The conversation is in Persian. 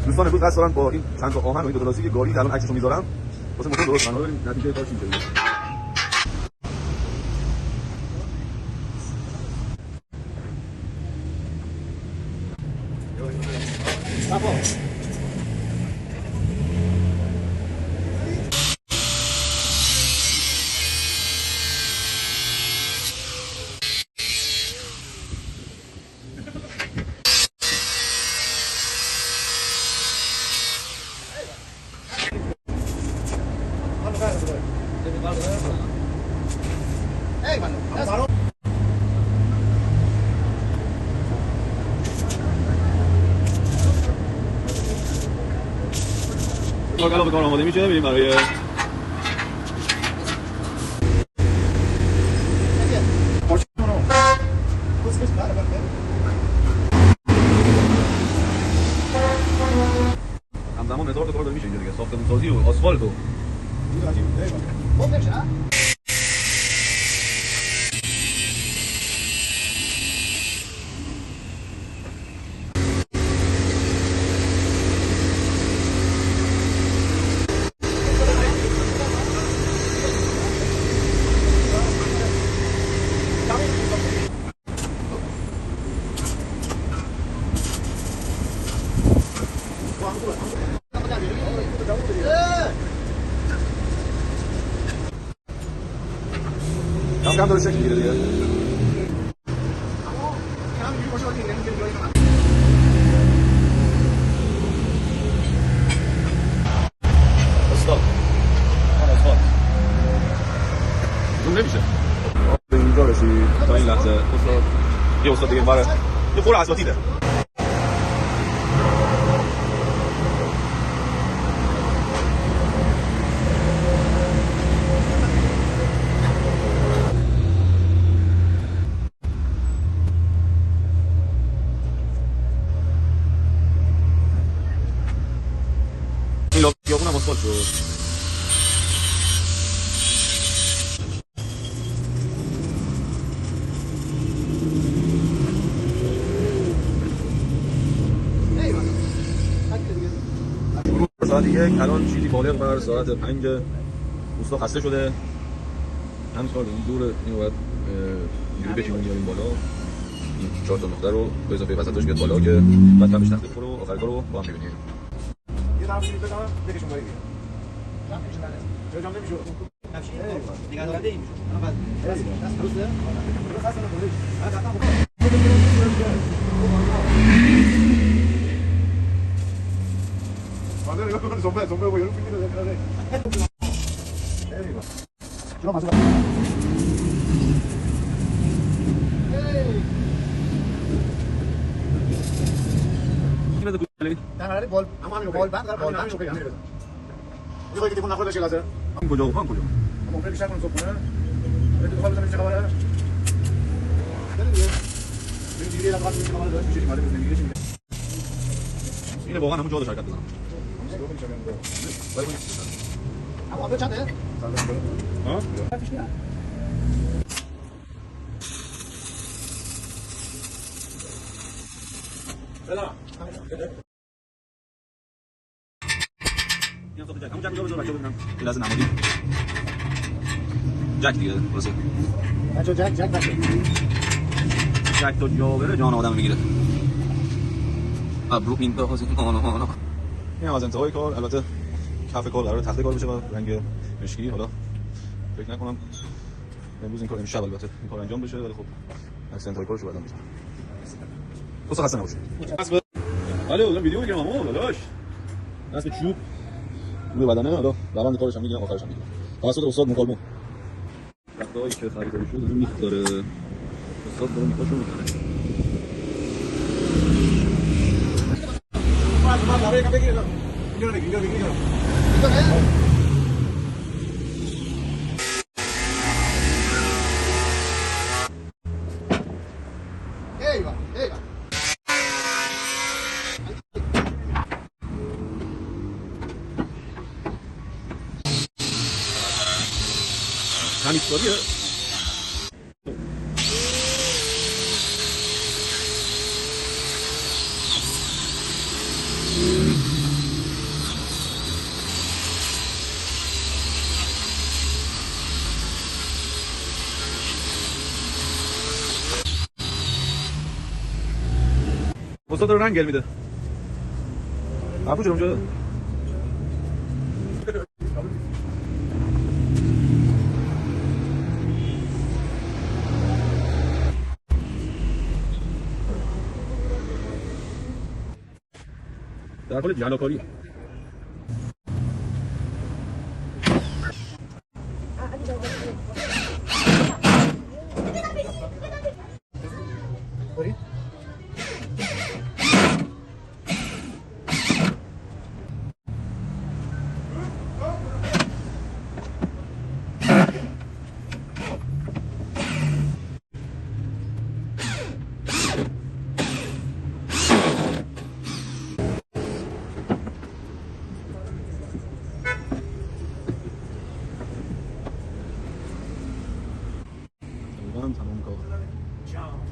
دوستان امروز قصد دارن با این چند تا آهن و این دو تا لاستیک گاری که الان عکسشو میذارم واسه موتور درست کنن. ببینیم نتیجه کارش چی میشه. کار به کار آماده میشه. بریم برای همزمان هزار تا کار داره میشه اینجا دیگه. ساختمون سازی و آسفالت و کم داره شکل میگیره دیگه. استاد آسفالت زوم نمیشه. به اینجا رسید تا این لحظه. استاد یه استاد دیگه باره یه خور اساتیده. این خیابون هم آسفالت شد. ساعت 1 الان چیزی بالغ بر ساعت 5 اوستا خسته شده. همین کار این دور اینو باید اینجوری بچینیم بیاریم بالا. این 4 تا نقطه رو به اضافه وسطش بیاد بالا که بعد کمش تخته بخوره و آخر کارو با هم ببینیم. یه طرف میز بزنم بکشون بالا. جام نمیشه بله. جام نمیشه. نمیشه. دیگه داره این میشه. اول دست درسته؟ درست هست اون بودش. بعد حتما بکنم. بعد نگاه کن زنبه با یارو فیلم داره کناره. ایوا. چرا مازه؟ در حالی بال اما همین بال بند بال بند شوکه همین بزن. میخوای که تلفن نخورد بشه لازم؟ این کجا کجا؟ ممکنه بیشتر کنم صبحونه. برید خالص ببینید چه خبره. برید دیگه. برید دیگه الان وقتی خبره داشت میشه مالی بزنید دیگه. اینه واقعا همون جا داشت حرکت بزنم. اما آب چنده؟ ها؟ سلام. این جک همون جک جا بذار بچه‌ها ببینم. این لازم نمادی. جک دیگه واسه. بچه‌ها جک باشه. جک تو جا بره جان آدم میگیره. ابرو این به حاضر آنا. این از انتهای کار البته کف کار قراره تخته کار بشه و رنگ مشکی. حالا فکر نکنم امروز این کار امشب البته این کار انجام بشه ولی خب از انتهای کارشو بعداً میذارم. تو خسته نباشید. الو دارم ویدیو میگیرم اما داداش. دست چوب روی بدنه. حالا روند کارش هم میگیرم آخرش هم میگیرم. توسط استاد مکالمه. وقتایی که خریداری شد این میخوره. استاد داره میخواشو میکنه. ما برای کم بگیرم. اینجا بگیر. ایوا. تمیزکاریه. استاد داره رنگ میده. عفو شد اونجا. در حال جلاکاری. تمام کار.